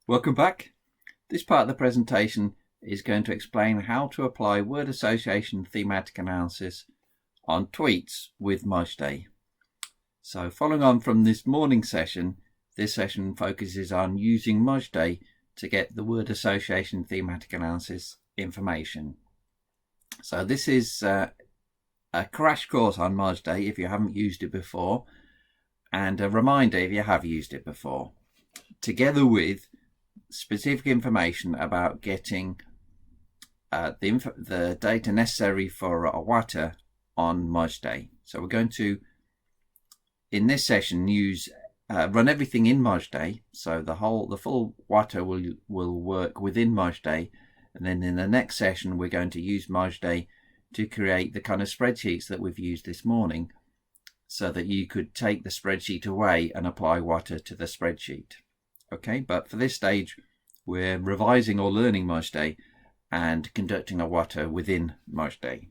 Welcome back. This part of the presentation is going to explain how to apply word association thematic analysis on tweets with Mozdeh. So following on from this morning session, this session focuses on using Mozdeh to get the word association thematic analysis information. So this is a crash course on Mozdeh if you haven't used it before, and a reminder if you have used it before, together with specific information about getting the data necessary for a WATA on Mozdeh. So we're going to, in this session, run everything in Mozdeh. So the full WATA will work within Mozdeh, and then in the next session we're going to use Mozdeh to create the kind of spreadsheets that we've used this morning, so that you could take the spreadsheet away and apply WATA to the spreadsheet. Okay, but for this stage, we're revising or learning Mozdeh and conducting a WATA within Mozdeh.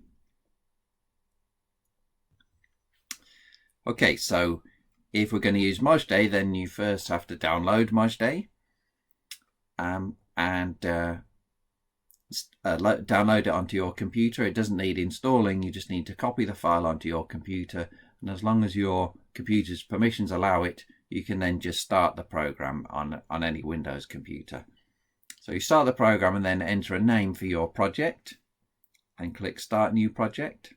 Okay, so if we're going to use Mozdeh, then you first have to download Mozdeh and download it onto your computer. It doesn't need installing, you just need to copy the file onto your computer, and as long as your computer's permissions allow it, you can then just start the program on any Windows computer. So you start the program and then enter a name for your project and click Start New Project.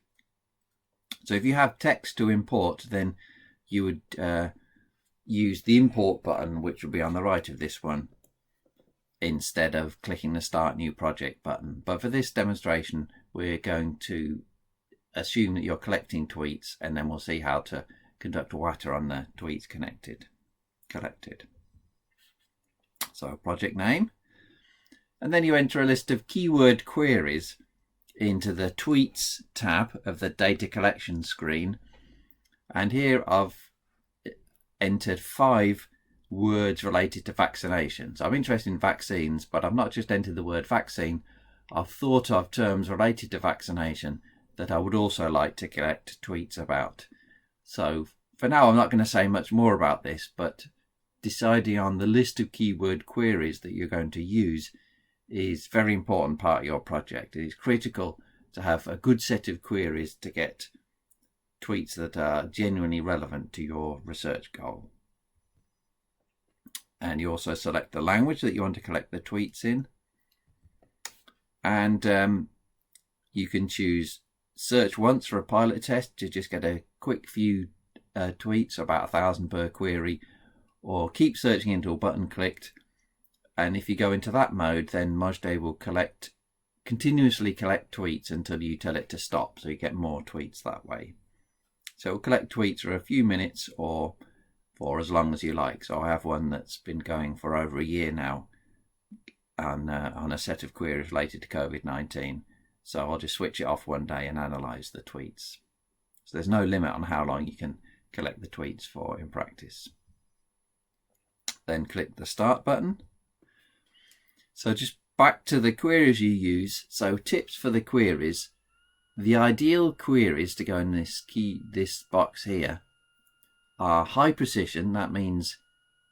So if you have text to import, then you would use the Import button, which will be on the right of this one, instead of clicking the Start New Project button. But for this demonstration, we're going to assume that you're collecting tweets, and then we'll see how to conduct a WATA on the tweets collected. So project name, and then you enter a list of keyword queries into the tweets tab of the data collection screen, and here I've entered 5 words related to vaccinations. I'm interested in vaccines, but I've not just entered the word vaccine. I've thought of terms related to vaccination that I would also like to collect tweets about. So for now, I'm not going to say much more about this, but deciding on the list of keyword queries that you're going to use is a very important part of your project. It is critical to have a good set of queries to get tweets that are genuinely relevant to your research goal. And you also select the language that you want to collect the tweets in, and you can choose search once for a pilot test to just get a quick few tweets, about 1,000 per query, or keep searching until button clicked. And if you go into that mode, then Mozdeh will continuously collect tweets until you tell it to stop, so you get more tweets that way. So it will collect tweets for a few minutes or for as long as you like. So I have one that's been going for over a year now on a set of queries related to COVID-19. So I'll just switch it off one day and analyze the tweets. So there's no limit on how long you can collect the tweets for in practice. Then click the Start button. So just back to the queries you use. So tips for the queries. The ideal queries to go in this box here are high precision. That means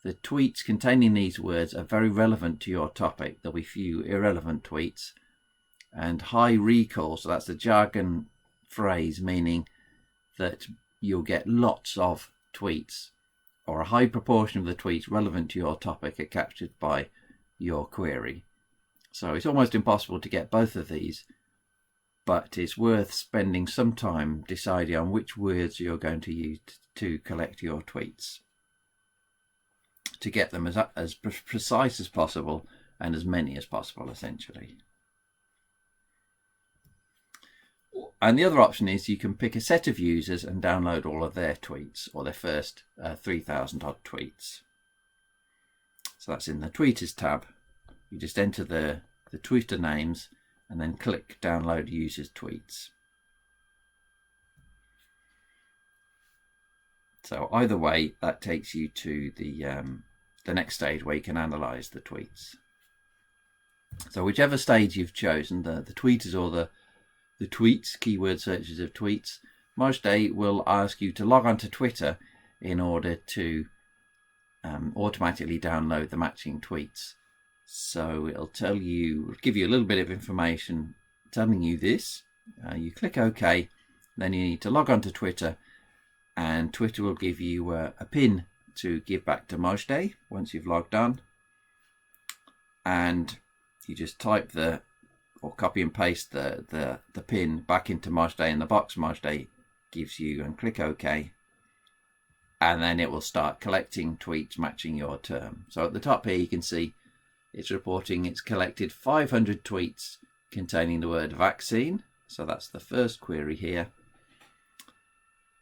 the tweets containing these words are very relevant to your topic. There'll be few irrelevant tweets. And high recall, so that's the jargon phrase, meaning that you'll get lots of tweets, or a high proportion of the tweets relevant to your topic are captured by your query. So it's almost impossible to get both of these, but it's worth spending some time deciding on which words you're going to use to collect your tweets, to get them as precise as possible and as many as possible, essentially. And the other option is you can pick a set of users and download all of their tweets, or their first 3,000 odd tweets. So that's in the Tweeters tab. You just enter the tweeter names and then click Download Users Tweets. So either way, that takes you to the next stage where you can analyze the tweets. So whichever stage you've chosen, the tweeters or the tweets, keyword searches of tweets, Mozdeh will ask you to log on to Twitter in order to automatically download the matching tweets So it'll give you a little bit of information telling you this. You click OK, then you need to log on to Twitter, and Twitter will give you a pin to give back to Mozdeh once you've logged on. And you just type or copy and paste the pin back into Mozdeh in the box Mozdeh gives you, and click OK. And then it will start collecting tweets matching your term. So at the top here you can see it's reporting it's collected 500 tweets containing the word vaccine. So that's the first query here.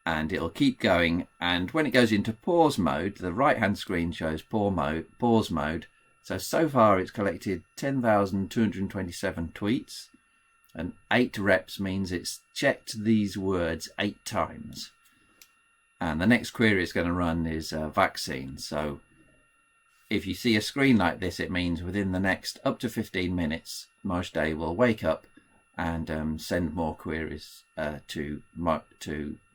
And it'll keep going. And when it goes into pause mode, the right hand screen shows pause mode. So far it's collected 10,227 tweets. And 8 reps means it's checked these words 8 times. And the next query it's going to run is vaccine. So if you see a screen like this, it means within the next up to 15 minutes, Mozdeh will wake up and send more queries to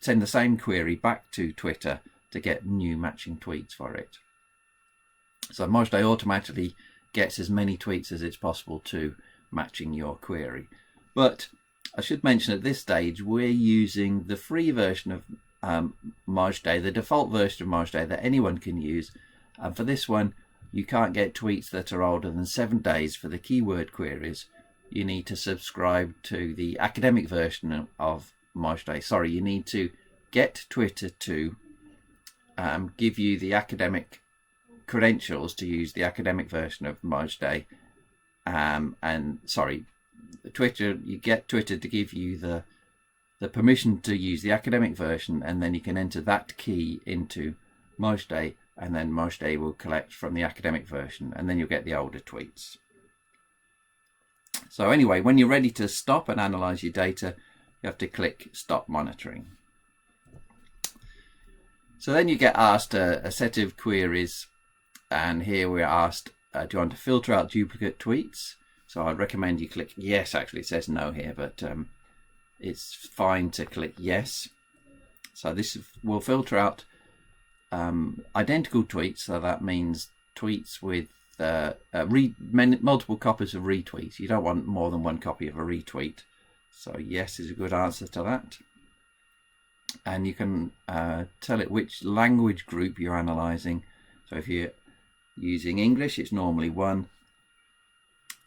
send the same query back to Twitter to get new matching tweets for it. So Mozdeh automatically gets as many tweets as it's possible to matching your query. But I should mention at this stage, we're using the free version of Mozdeh, the default version of Mozdeh that anyone can use. And for this one, you can't get tweets that are older than 7 days for the keyword queries. You need to subscribe to the academic version of Mozdeh. Sorry, you need to get Twitter to give you the academic credentials to use the academic version of Mozdeh. You get Twitter to give you the permission to use the academic version, and then you can enter that key into Mozdeh, and then Mozdeh will collect from the academic version, and then you'll get the older tweets. So anyway, when you're ready to stop and analyze your data, you have to click Stop Monitoring. So then you get asked a set of queries, and here we're asked, do you want to filter out duplicate tweets? So I'd recommend you click yes. Actually, it says no here, but it's fine to click yes. So this will filter out identical tweets. So that means tweets with multiple copies of retweets. You don't want more than one copy of a retweet. So yes is a good answer to that. And you can tell it which language group you're analysing. So if you're using English, it's normally 1.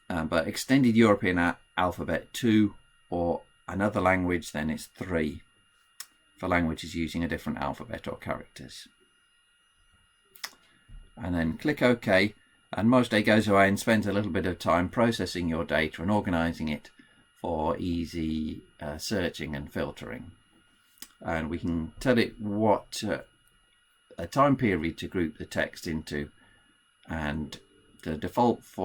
But extended European alphabet 2, or another language, then it's 3 for languages using a different alphabet or characters. And then click OK, and Mozdeh goes away and spends a little bit of time processing your data and organising it for easy searching and filtering. And we can tell it what a time period to group the text into, and the defaults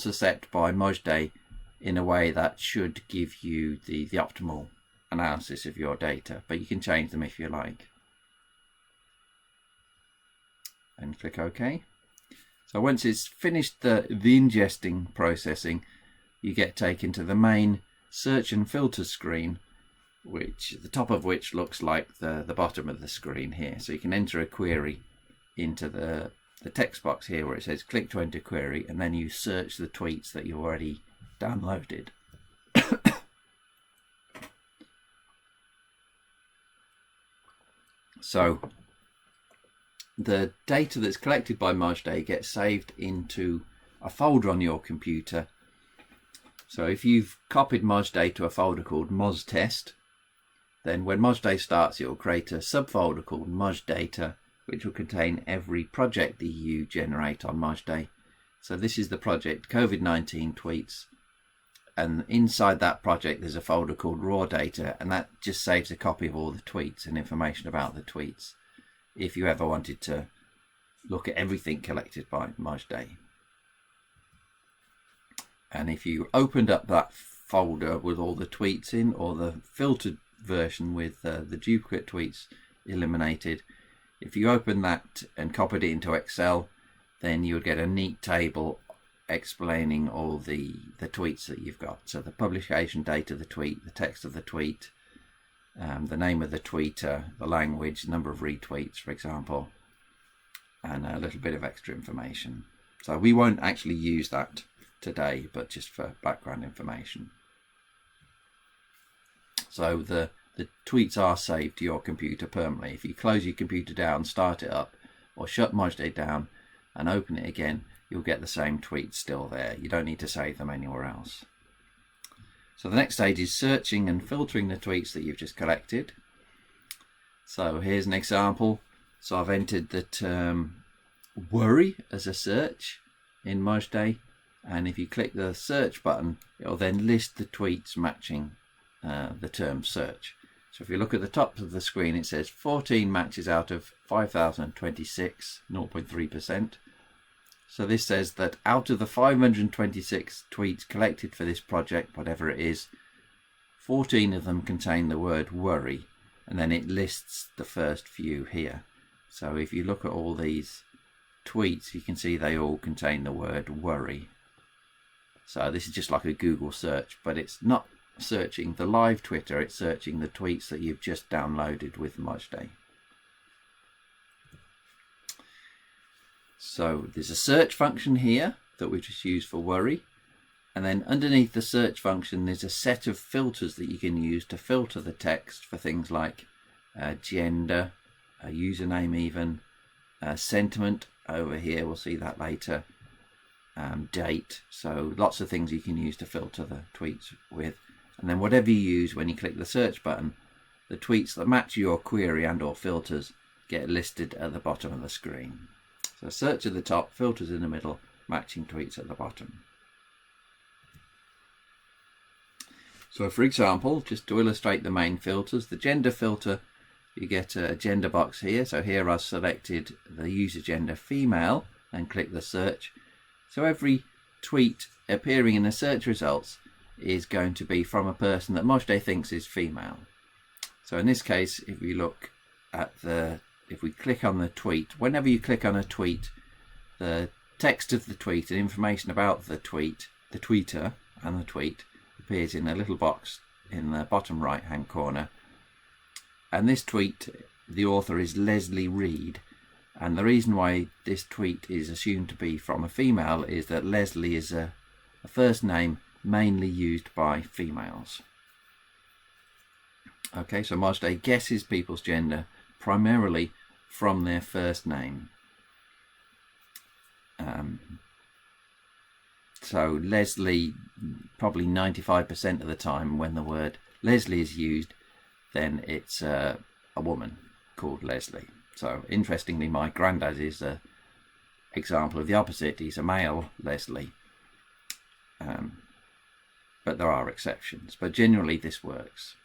are set by Mozdeh in a way that should give you the optimal analysis of your data, but you can change them if you like. And click OK. So once it's finished the ingesting processing, you get taken to the main search and filter screen, which the top of which looks like the bottom of the screen here. So you can enter a query into the text box here where it says click to enter query, and then you search the tweets that you already downloaded. So the data that's collected by Mozdeh gets saved into a folder on your computer. So if you've copied Mozdeh to a folder called Mozdeh, then when Mozdeh starts, it will create a subfolder called Mozdata, which will contain every project that you generate on Mozdeh. So this is the project COVID-19 tweets, and inside that project there's a folder called raw data, and that just saves a copy of all the tweets and information about the tweets if you ever wanted to look at everything collected by Mozdeh. And if you opened up that folder with all the tweets in, or the filtered version with the duplicate tweets eliminated, if you open that and copied it into Excel, then you would get a neat table explaining all the tweets that you've got. So the publication date of the tweet, the text of the tweet, the name of the tweeter, the language, number of retweets, for example, and a little bit of extra information. So we won't actually use that today, but just for background information. So the tweets are saved to your computer permanently. If you close your computer down, start it up, or shut Mozdeh down and open it again, you'll get the same tweets still there. You don't need to save them anywhere else. So the next stage is searching and filtering the tweets that you've just collected. So here's an example. So I've entered the term worry as a search in Mozdeh, and if you click the search button, it'll then list the tweets matching the term search. So if you look at the top of the screen, it says 14 matches out of 5,026, 0.3%. So this says that out of the 526 tweets collected for this project, whatever it is, 14 of them contain the word worry, and then it lists the first few here. So if you look at all these tweets, you can see they all contain the word worry. So this is just like a Google search, but it's not searching the live Twitter, it's searching the tweets that you've just downloaded with Mozdeh. So there's a search function here that we just use for worry, and then underneath the search function there's a set of filters that you can use to filter the text for things like gender, username even, sentiment over here, we'll see that later, date. So lots of things you can use to filter the tweets with, and then whatever you use when you click the search button, the tweets that match your query and or filters get listed at the bottom of the screen. So search at the top, filters in the middle, matching tweets at the bottom. So for example, just to illustrate the main filters, the gender filter, you get a gender box here. So here I've selected the user gender female and click the search. So every tweet appearing in the search results is going to be from a person that Mozdeh thinks is female. So in this case, if we look at if we click on the tweet, whenever you click on a tweet, the text of the tweet and information about the tweet, the tweeter and the tweet appears in a little box in the bottom right hand corner. And this tweet, the author is Leslie Reed, and the reason why this tweet is assumed to be from a female is that Leslie is a first name mainly used by females. Okay, so Mozdeh guesses people's gender primarily from their first name. So Leslie, probably 95% of the time when the word Leslie is used, then it's a woman called Leslie. So interestingly, my granddad is an example of the opposite. He's a male Leslie. But there are exceptions. But generally this works.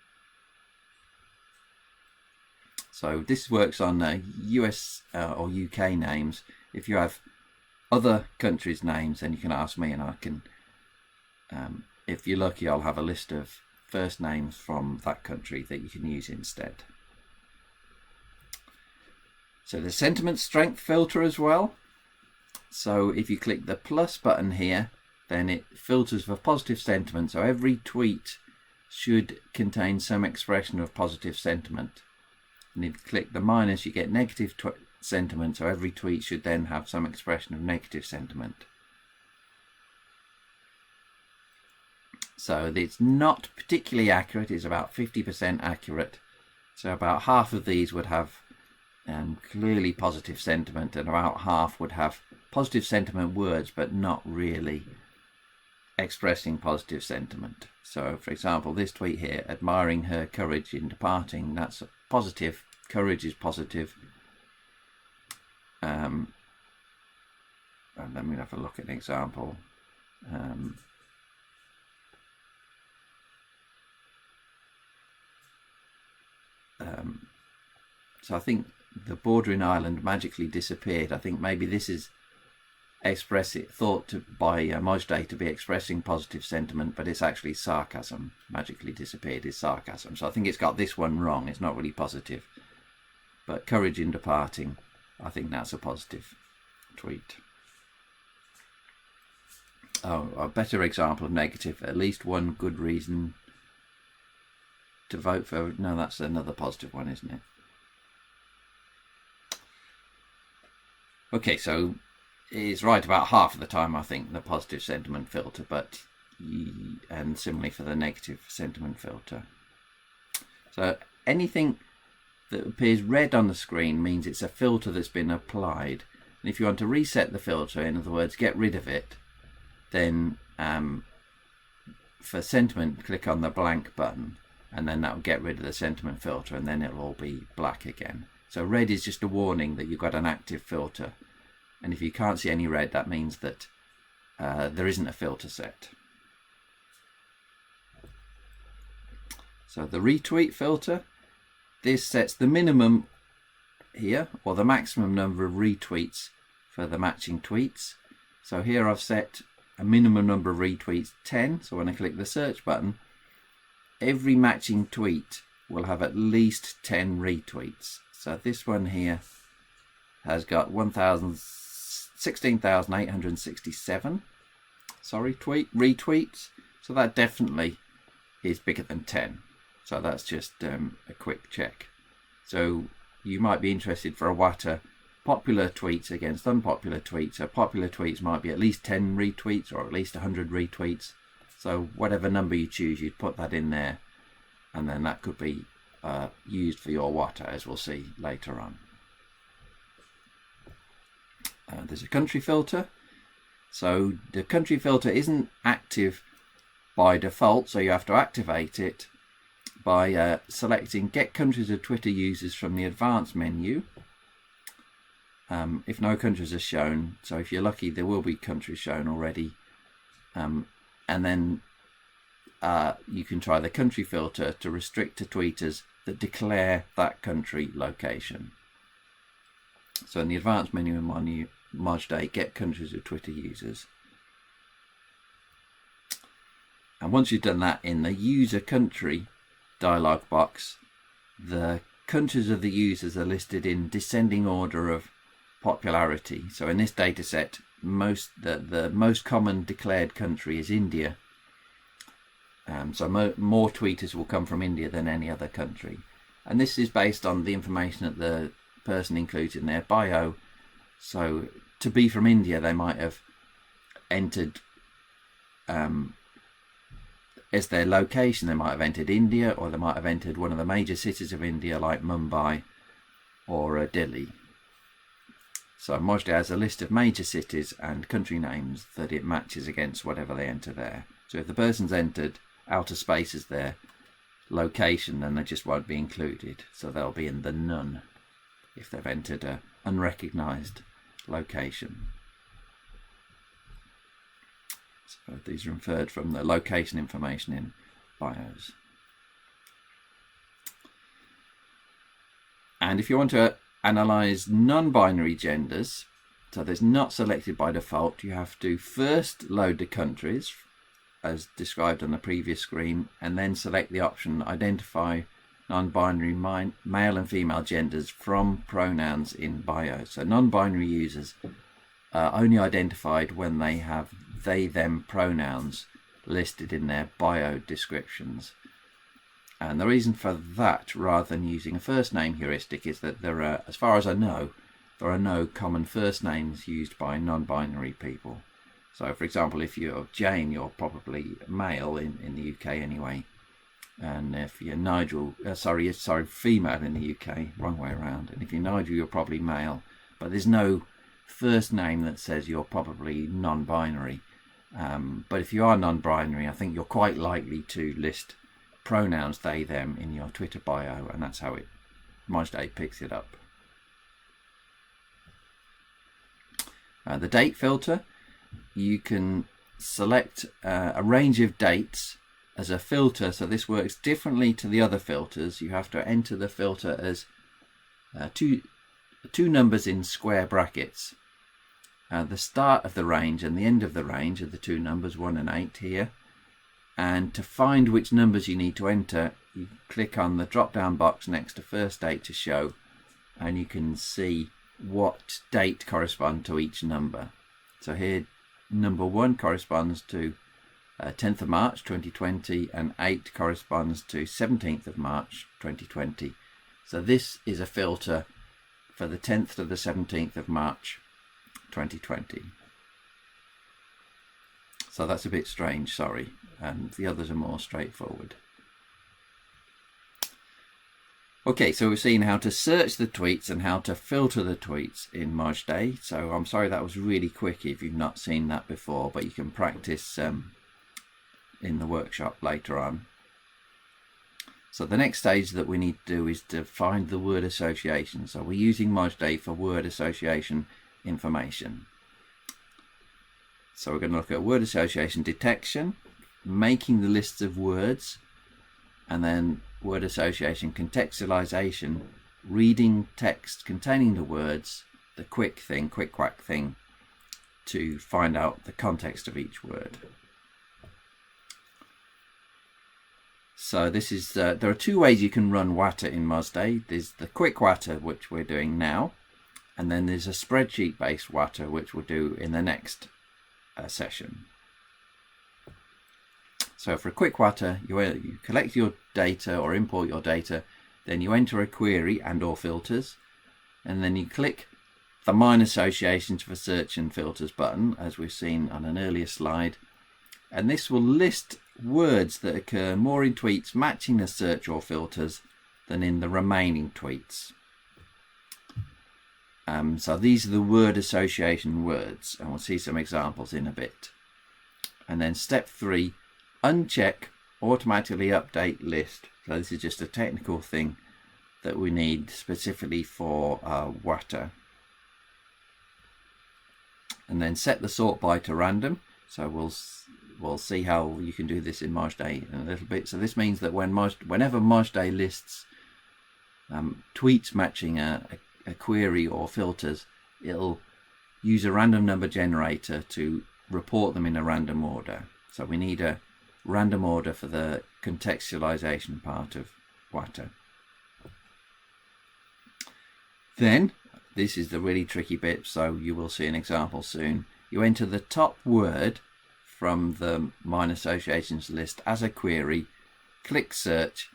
So this works on US or UK names. If you have other countries' names, then you can ask me and I can, if you're lucky, I'll have a list of first names from that country that you can use instead. So the sentiment strength filter as well. So if you click the plus button here, then it filters for positive sentiment. So every tweet should contain some expression of positive sentiment. And if you click the minus, you get negative sentiment. So every tweet should then have some expression of negative sentiment. So it's not particularly accurate. It's about 50% accurate. So about half of these would have clearly positive sentiment, and about half would have positive sentiment words but not really expressing positive sentiment. So for example, this tweet here, admiring her courage in departing, that's positive. Courage is positive. And let me have a look at an example. So I think the bordering island magically disappeared. I think maybe this is thought by Mozdeh to be expressing positive sentiment, but it's actually sarcasm. Magically disappeared is sarcasm. So I think it's got this one wrong. It's not really positive. But courage in departing, I think that's a positive tweet. Oh, a better example of negative. At least one good reason to vote for. No, that's another positive one, isn't it? Okay, so is right about half of the time, I think, the positive sentiment filter, and similarly for the negative sentiment filter. So anything that appears red on the screen means it's a filter that's been applied. And if you want to reset the filter, in other words, get rid of it, then for sentiment, click on the blank button, and then that will get rid of the sentiment filter, and then it'll all be black again. So red is just a warning that you've got an active filter. And if you can't see any red, that means that there isn't a filter set. So the retweet filter, this sets the minimum here, or the maximum number of retweets for the matching tweets. So here I've set a minimum number of retweets 10. So when I click the search button, every matching tweet will have at least 10 retweets. So this one here has got 16,867 retweets. So that definitely is bigger than 10. So that's just a quick check. So you might be interested for a WATA popular tweets against unpopular tweets. So popular tweets might be at least 10 retweets or at least 100 retweets. So whatever number you choose, you'd put that in there, and then that could be used for your WATA, as we'll see later on. There's a country filter. So the country filter isn't active by default, so you have to activate it by selecting Get Countries of Twitter Users from the Advanced menu. If no countries are shown, so if you're lucky there will be countries shown already, and then you can try the country filter to restrict to tweeters that declare that country location. So in the Advanced menu in Mozdeh, Get Countries of Twitter Users. And once you've done that, in the User Country dialog box, the countries of the users are listed in descending order of popularity. So in this data set, the most common declared country is India. So more tweeters will come from India than any other country. And this is based on the information that the person includes in their bio. So to be from India, they might have entered as their location, they might have entered India, or they might have entered one of the major cities of India like Mumbai or Delhi. So Mozdeh has a list of major cities and country names that it matches against whatever they enter there. So if the person's entered outer space as their location, then they just won't be included. So they'll be in the none if they've entered an unrecognised location. So these are inferred from the location information in bios. And if you want to analyze non-binary genders, so there's not selected by default, you have to first load the countries as described on the previous screen, and then select the option Identify non-binary male and female genders from pronouns in bio. So non-binary users are only identified when they have they/them pronouns listed in their bio descriptions. And the reason for that, rather than using a first name heuristic, is that there are, as far as I know, there are no common first names used by non-binary people. So for example, if you're Jane, you're probably male in the UK anyway. And if you're Nigel, female in the UK, wrong way around. And if you're Nigel, you're probably male. But there's no first name that says you're probably non-binary. But if you are non-binary, I think you're quite likely to list pronouns they, them in your Twitter bio, and that's how Mozdeh picks it up. The date filter, you can select a range of dates as a filter. So this works differently to the other filters. You have to enter the filter as two numbers in square brackets. The start of the range and the end of the range are the two numbers 1 and 8 here. And to find which numbers you need to enter, you click on the drop down box next to first date to show, and you can see what date corresponds to each number. So here number 1 corresponds to 10th of March 2020, and 8 corresponds to 17th of March 2020. So this is a filter for the 10th to the 17th of March 2020. So that's a bit strange, sorry, and the others are more straightforward. Okay, so we've seen how to search the tweets and how to filter the tweets in Mozdeh. So I'm sorry that was really quick if you've not seen that before, but you can practice in the workshop later on. So the next stage that we need to do is to find the word association. So we're using Mozdeh for word association information. So we're going to look at word association detection, making the lists of words, and then word association contextualization, reading text containing the words, the quick quack thing, to find out the context of each word. So this is there are two ways you can run WATA in Mozdeh. There's the quick WATA, which we're doing now, and then there's a spreadsheet based WATA, which we'll do in the next session. So for a quick WATA, you collect your data or import your data, then you enter a query and or filters, and then you click the mine associations for search and filters button, as we've seen on an earlier slide, and this will list words that occur more in tweets matching the search or filters than in the remaining tweets. So these are the word association words, and we'll see some examples in a bit. And then step 3, uncheck automatically update list. So this is just a technical thing that we need specifically for WATA. And then set the sort by to random. So we'll see how you can do this in Mozdeh in a little bit. So this means that whenever Mozdeh lists tweets matching a query or filters, it'll use a random number generator to report them in a random order. So we need a random order for the contextualization part of WATA. Then, this is the really tricky bit, so you will see an example soon. You enter the top word from the mine associations list as a query, click search,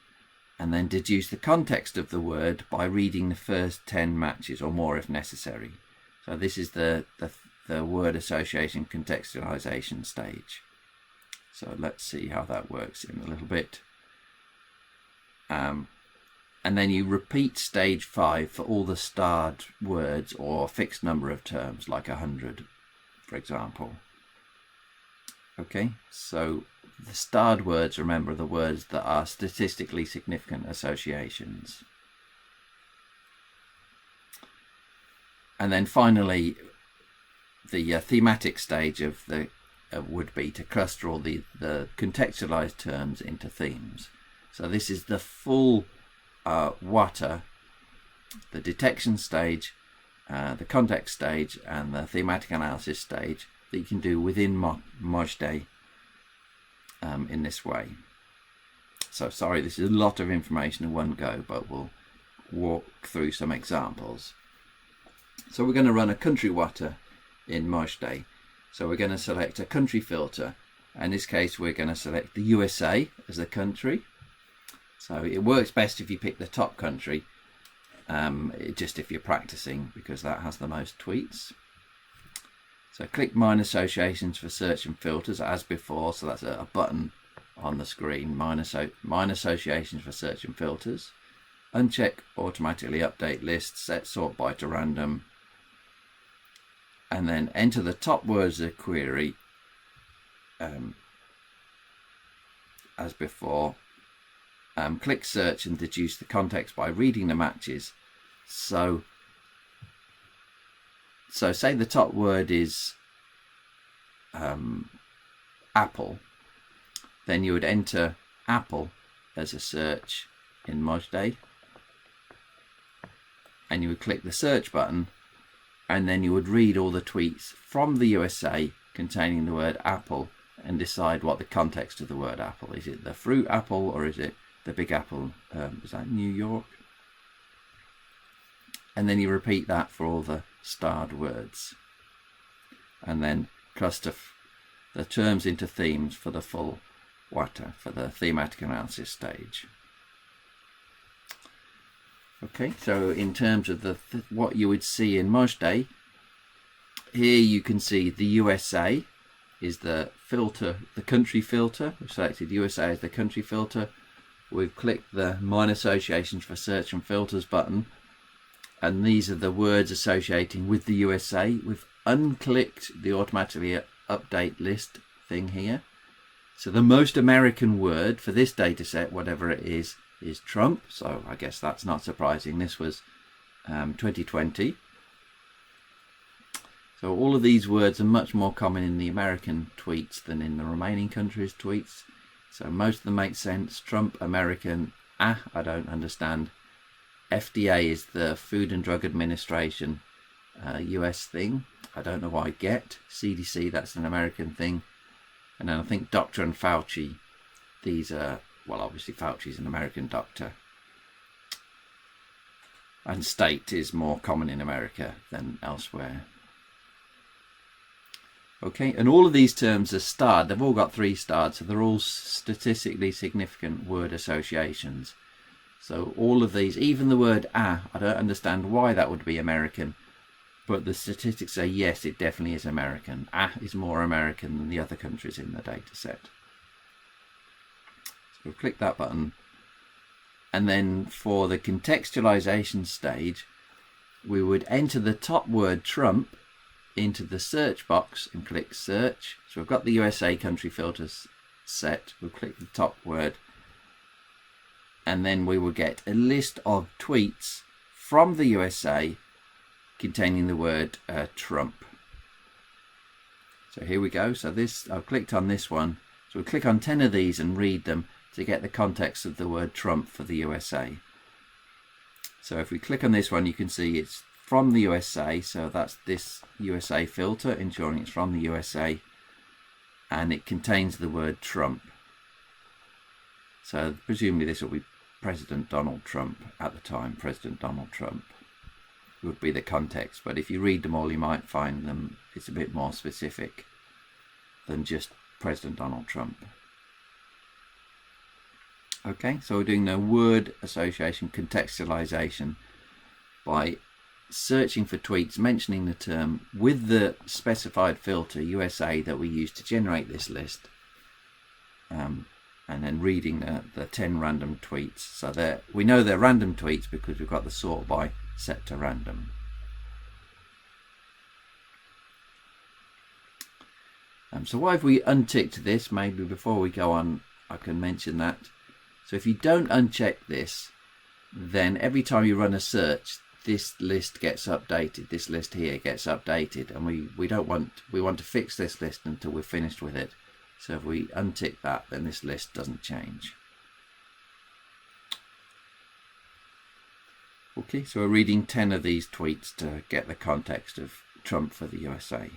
and then deduce the context of the word by reading the first 10 matches or more if necessary. So this is the word association contextualization stage. So let's see how that works in a little bit. And then you repeat stage 5 for all the starred words or a fixed number of terms, like 100, for example. Okay, so the starred words, remember, are the words that are statistically significant associations. And then finally, the thematic stage of the would be to cluster all the contextualized terms into themes. So this is the full WATA, the detection stage, the context stage, and the thematic analysis stage that you can do within Mozdeh in this way. So sorry, this is a lot of information in one go, but we'll walk through some examples. So we're going to run a country WATA in Mozdeh. So we're going to select a country filter. In this case, we're going to select the USA as a country. So it works best if you pick the top country, just if you're practicing, because that has the most tweets. So click mine associations for search and filters as before. So that's a button on the screen, mine associations for search and filters. Uncheck automatically update list, set sort by to random, and then enter the top words of the query as before. Click search and deduce the context by reading the matches. So say the top word is apple, then you would enter apple as a search in Mozdeh, and you would click the search button, and then you would read all the tweets from the USA containing the word apple and decide what the context of the word apple is. Is it the fruit apple, or is it the big apple? Is that New York? And then you repeat that for all the starred words, and then cluster the terms into themes for the full WATA, for the thematic analysis stage. Okay, so in terms of what you would see in Mozdeh, here you can see the USA is the filter, the country filter. We've selected USA as the country filter. We've clicked the Mine Associations for Search and Filters button, and these are the words associating with the USA. We've unclicked the automatically update list thing here. So the most American word for this data set, whatever it is Trump. So I guess that's not surprising. This was 2020. So all of these words are much more common in the American tweets than in the remaining countries' tweets. So most of them make sense. Trump, American. I don't understand. FDA is the Food and Drug Administration US thing. I don't know why. Get. CDC, that's an American thing. And then I think doctor and Fauci. These are, well, obviously Fauci's an American doctor. And state is more common in America than elsewhere. Okay, and all of these terms are starred. They've all got 3 stars, so they're all statistically significant word associations. So all of these, even the word I don't understand why that would be American, but the statistics say yes, it definitely is American. Is more American than the other countries in the data set. So we'll click that button. And then for the contextualization stage, we would enter the top word Trump into the search box and click search. So we've got the USA country filters set. We'll click the top word, and then we will get a list of tweets from the USA containing the word Trump. So here we go. So this, I've clicked on this one. So we'll click on 10 of these and read them to get the context of the word Trump for the USA. So if we click on this one, you can see it's from the USA, so that's this USA filter, ensuring it's from the USA, and it contains the word Trump. So presumably this will be President Donald Trump at the time. President Donald Trump would be the context, but if you read them all, you might find them, it's a bit more specific than just President Donald Trump. Okay, so we're doing the word association contextualization by searching for tweets mentioning the term with the specified filter USA that we use to generate this list, and then reading the 10 random tweets. So we know they're random tweets because we've got the sort by set to random. So why have we unticked this? Maybe before we go on, I can mention that. So if you don't uncheck this, then every time you run a search, this list gets updated. This list here gets updated, and we want to fix this list until we're finished with it. So if we untick that, then this list doesn't change. Okay, so we're reading 10 of these tweets to get the context of Trump for the USA.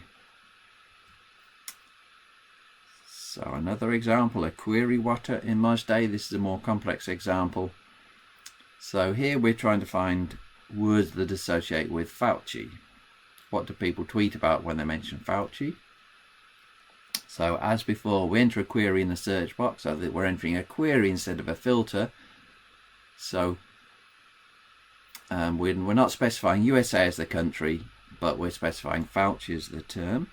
So another example, a query WATA in Mozdeh. This is a more complex example. So here we're trying to find words that associate with Fauci. What do people tweet about when they mention Fauci? So as before, we enter a query in the search box, so that we're entering a query instead of a filter. So we're not specifying USA as the country, but we're specifying Fauci as the term.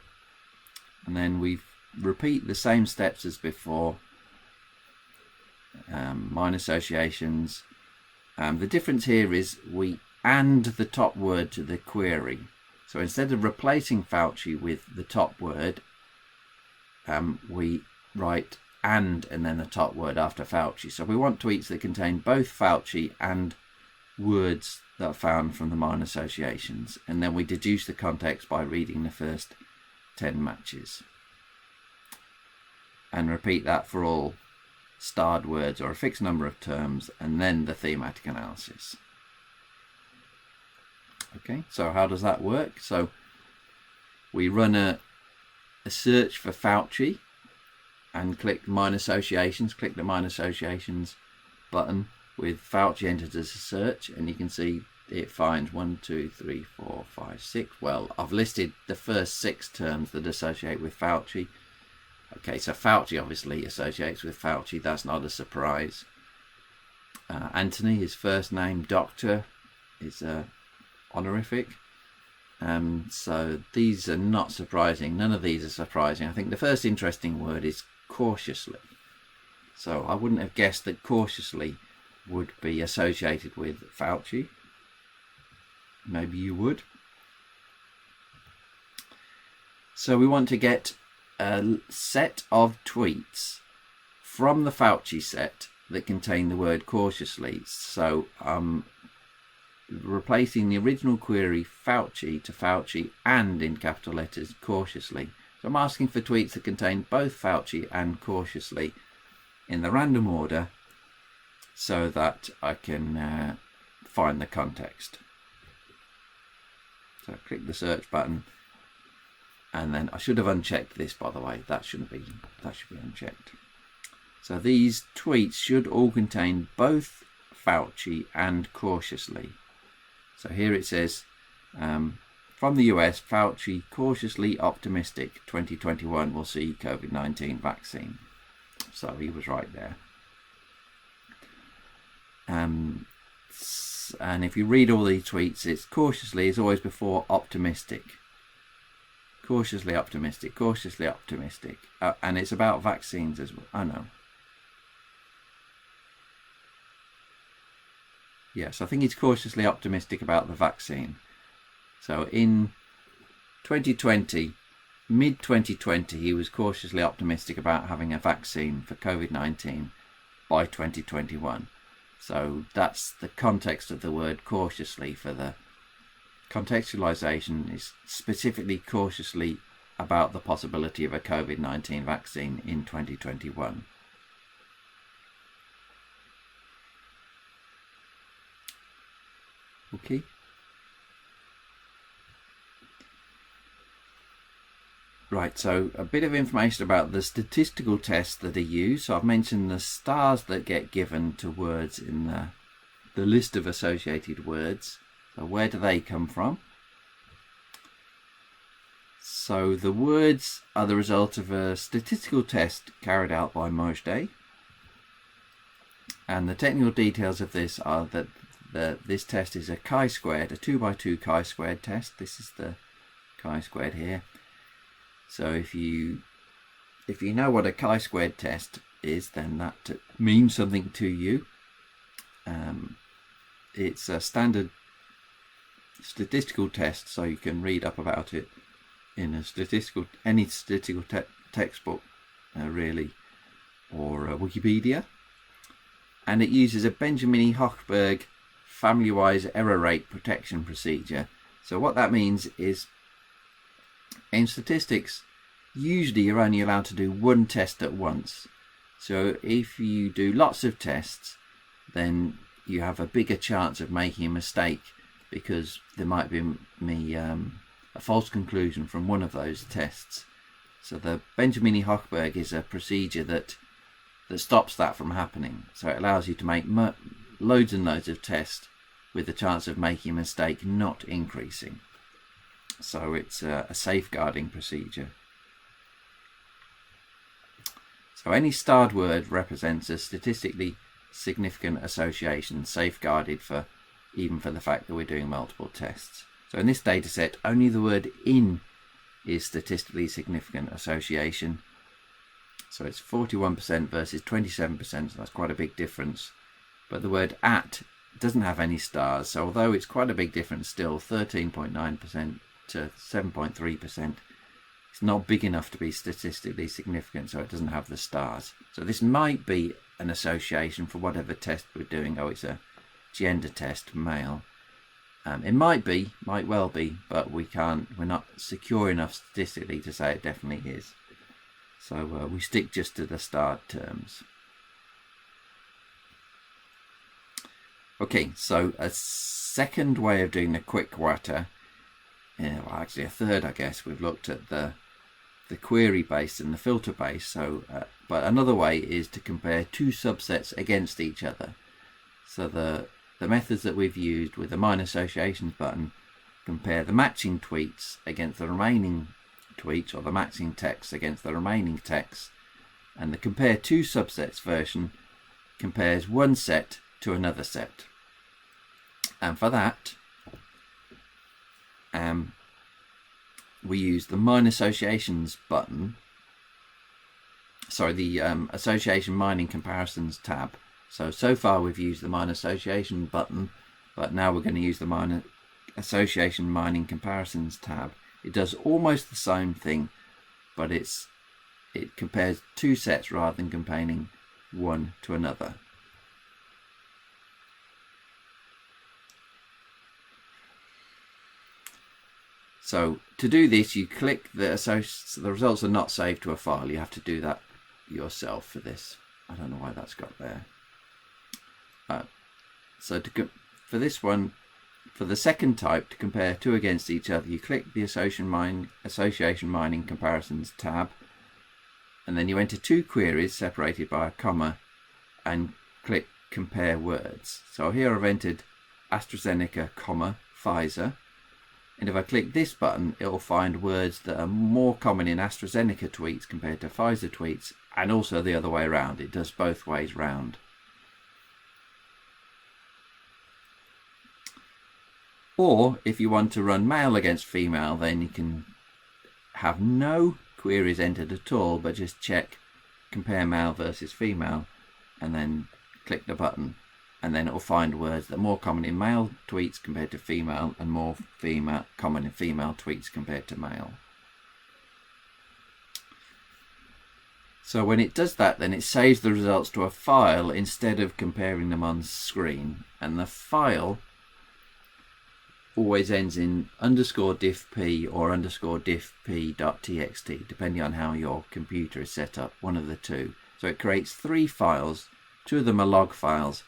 And then we repeat the same steps as before. Mine associations. The difference here is we and the top word to the query. So instead of replacing Fauci with the top word, we write and then the top word after Fauci. So we want tweets that contain both Fauci and words that are found from the mine associations, and then we deduce the context by reading the first 10 matches. And repeat that for all starred words or a fixed number of terms, and then the thematic analysis. Okay, so how does that work? So we run a search for Fauci and click Mine Associations. Click the Mine Associations button with Fauci entered as a search, and you can see it finds 1, 2, 3, 4, 5, 6. Well, I've listed the first 6 terms that associate with Fauci. Okay, so Fauci obviously associates with Fauci. That's not a surprise. Anthony, his first name, doctor, is honorific. So these are not surprising. None of these are surprising. I think the first interesting word is cautiously. So I wouldn't have guessed that cautiously would be associated with Fauci. Maybe you would. So we want to get a set of tweets from the Fauci set that contain the word cautiously. So replacing the original query Fauci to Fauci and in capital letters cautiously. So I'm asking for tweets that contain both Fauci and cautiously in the random order so that I can find the context. So click the search button, and then I should have unchecked this, by the way. That should be unchecked. So these tweets should all contain both Fauci and cautiously. So here it says, from the US, Fauci cautiously optimistic 2021 will see COVID-19 vaccine. So he was right there. And if you read all these tweets, it's cautiously is always before optimistic. Cautiously optimistic, cautiously optimistic. And it's about vaccines as well. I know. Yes, I think he's cautiously optimistic about the vaccine. So in 2020, mid-2020, he was cautiously optimistic about having a vaccine for COVID-19 by 2021. So that's the context of the word cautiously. For the contextualization is specifically cautiously about the possibility of a COVID-19 vaccine in 2021. Okay. Right, so a bit of information about the statistical tests that are used. So I've mentioned the stars that get given to words in the list of associated words. So where do they come from? So the words are the result of a statistical test carried out by Mozdeh. And the technical details of this are that this test is a chi-squared, a 2x2 chi-squared test. This is the chi-squared here. So if you know what a chi-squared test is, then that means something to you. It's a standard statistical test, so you can read up about it in any statistical textbook, really, or Wikipedia. And it uses a Benjamin-Hochberg family-wise error rate protection procedure. So what that means is, in statistics, usually you're only allowed to do one test at once. So if you do lots of tests, then you have a bigger chance of making a mistake because there might be a false conclusion from one of those tests. So the Benjamin-Hochberg is a procedure that stops that from happening. So it allows you to make loads and loads of tests with the chance of making a mistake not increasing. So it's a safeguarding procedure. So any starred word represents a statistically significant association, safeguarded even for the fact that we're doing multiple tests. So in this data set, only the word in is statistically significant association. So it's 41% versus 27%, so that's quite a big difference. But the word at doesn't have any stars, so although it's quite a big difference still, 13.9% to 7.3%, it's not big enough to be statistically significant, so it doesn't have the stars. So this might be an association for whatever test we're doing. Oh, it's a gender test, male. It might well be, but we're not secure enough statistically to say it definitely is. So we stick just to the starred terms. Okay, so a second way of doing the quick WATA, well, actually a third, I guess. We've looked at the query based and the filter based. So, but another way is to compare two subsets against each other. So the methods that we've used with the minor associations button compare the matching tweets against the remaining tweets, or the matching text against the remaining text, and the compare two subsets version compares one set to another set. And for that, we use the mine associations button, sorry, the association mining comparisons tab. So far we've used the mine association button, but now we're going to use the mine association mining comparisons tab. It does almost the same thing, but it compares two sets rather than comparing one to another. So to do this, you click the results are not saved to a file. You have to do that yourself for this. I don't know why that's got there. For this one, for the second type, to compare two against each other, you click the association mining comparisons tab, and then you enter two queries separated by a comma and click compare words. So here I've entered AstraZeneca, Pfizer, and if I click this button, it will find words that are more common in AstraZeneca tweets compared to Pfizer tweets, and also the other way around. It does both ways round. Or if you want to run male against female, then you can have no queries entered at all, but just check compare male versus female and then click the button, and then it will find words that are more common in male tweets compared to female and more common in female tweets compared to male. So when it does that, then it saves the results to a file instead of comparing them on screen, and the file always ends in _diffp or _diffp.txt, depending on how your computer is set up, one of the two. So it creates three files. Two of them are log files,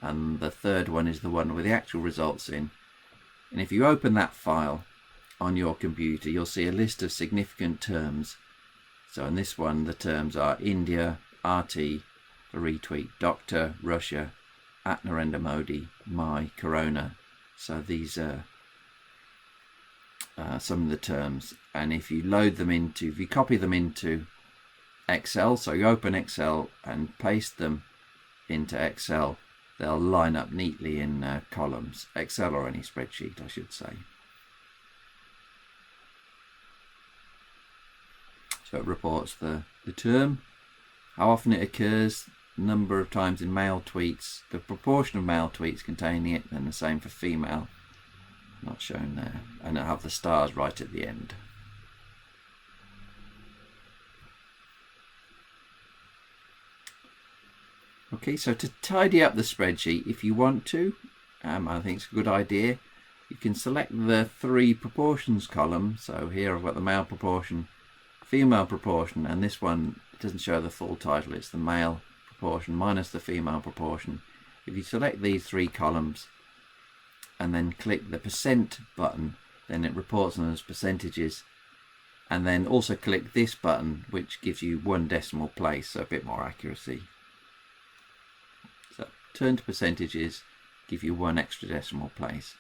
and the third one is the one with the actual results in. And if you open that file on your computer, you'll see a list of significant terms. So in this one, the terms are India, RT, for retweet, Doctor, Russia, at Narendra Modi, my, Corona. So these are some of the terms, and if you copy them into Excel, so you open Excel and paste them into Excel, they'll line up neatly in columns, Excel or any spreadsheet I should say. So it reports the term, how often it occurs, number of times in male tweets, the proportion of male tweets containing it, and the same for female, not shown there, and I have the stars right at the end. Okay, so to tidy up the spreadsheet, if you want to, I think it's a good idea, you can select the three proportions column. So here I've got the male proportion, female proportion, and this one doesn't show the full title, it's the male proportion minus the female proportion. If you select these three columns and then click the percent button, then it reports them as percentages, and then also click this button, which gives you one decimal place, so a bit more accuracy. So turn to percentages, give you one extra decimal place.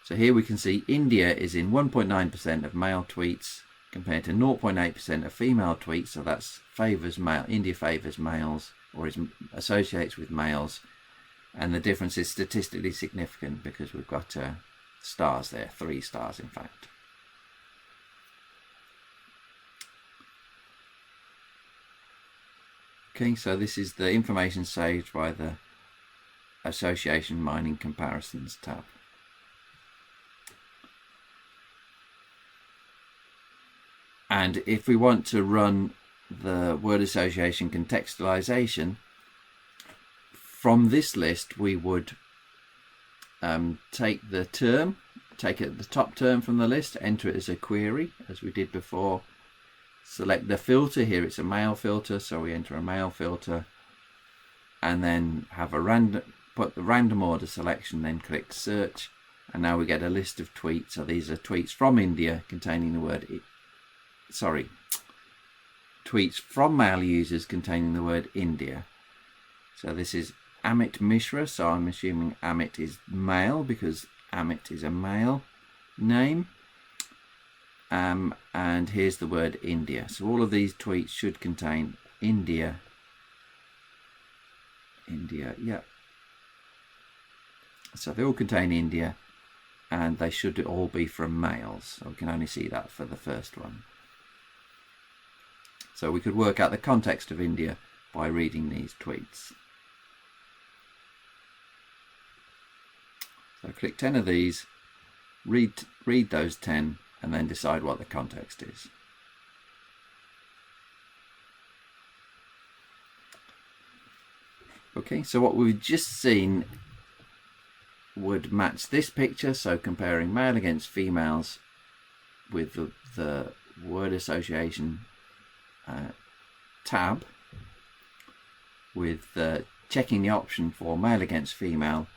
So here we can see India is in 1.9% of male tweets compared to 0.8% of female tweets, so that's favours male. India favours males, or associates with males, and the difference is statistically significant because we've got stars there, 3 stars in fact. Okay, so this is the information saved by the Association Mining Comparisons tab. And if we want to run the word association contextualization from this list, we would take the top term from the list, enter it as a query as we did before, select the filter. Here it's a male filter, so we enter a male filter, and then have put the random order selection, then click search, and now we get a list of tweets. So these are tweets from India containing the word tweets from male users containing the word India. So this is Amit Mishra, so I'm assuming Amit is male because Amit is a male name. And here's the word India. So all of these tweets should contain India. Yeah. So they all contain India. and they should all be from males. So we can only see that for the first one. So we could work out the context of India by reading these tweets. So click 10 of these, read those 10, and then decide what the context is. Okay, so what we've just seen would match this picture, so comparing male against females with the word association tab, with checking the option for male against female,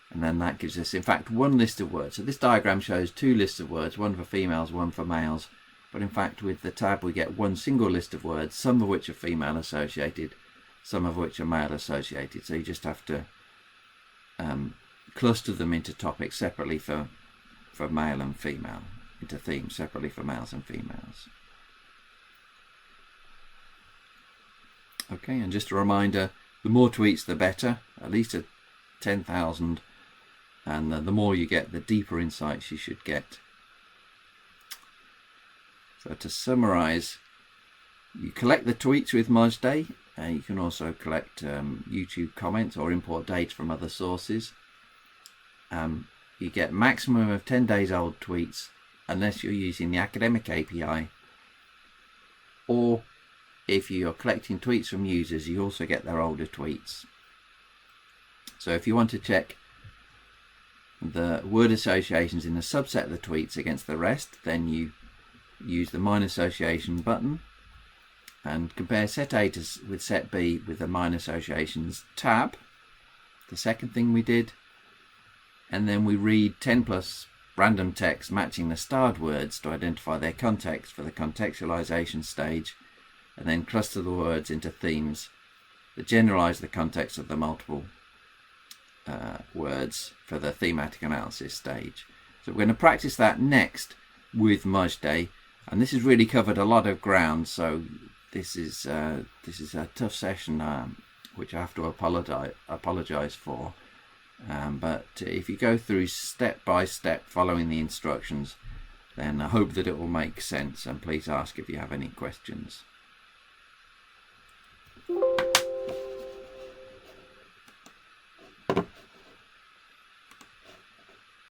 and then that gives us in fact one list of words. So this diagram shows two lists of words, one for females, one for males, but in fact with the tab we get one single list of words, some of which are female associated, some of which are male associated. So you just have to cluster them into topics separately for male and female, into themes separately for males and females. Okay, and just a reminder, the more tweets the better, at least at 10,000, and the more you get, the deeper insights you should get. So to summarize, you collect the tweets with Mozdeh. You can also collect YouTube comments or import data from other sources. You get maximum of 10 days old tweets unless you're using the academic API, or if you're collecting tweets from users, you also get their older tweets. So if you want to check the word associations in a subset of the tweets against the rest, then you use the mine association button and compare set A with set B with the mine associations tab, the second thing we did, and then we read 10 plus random text matching the starred words to identify their context for the contextualization stage, and then cluster the words into themes that generalize the context of the multiple words for the thematic analysis stage. So we're going to practice that next with Mozdeh, and this has really covered a lot of ground, so this is a tough session which I have to apologize for, but if you go through step by step following the instructions, then I hope that it will make sense, and please ask if you have any questions.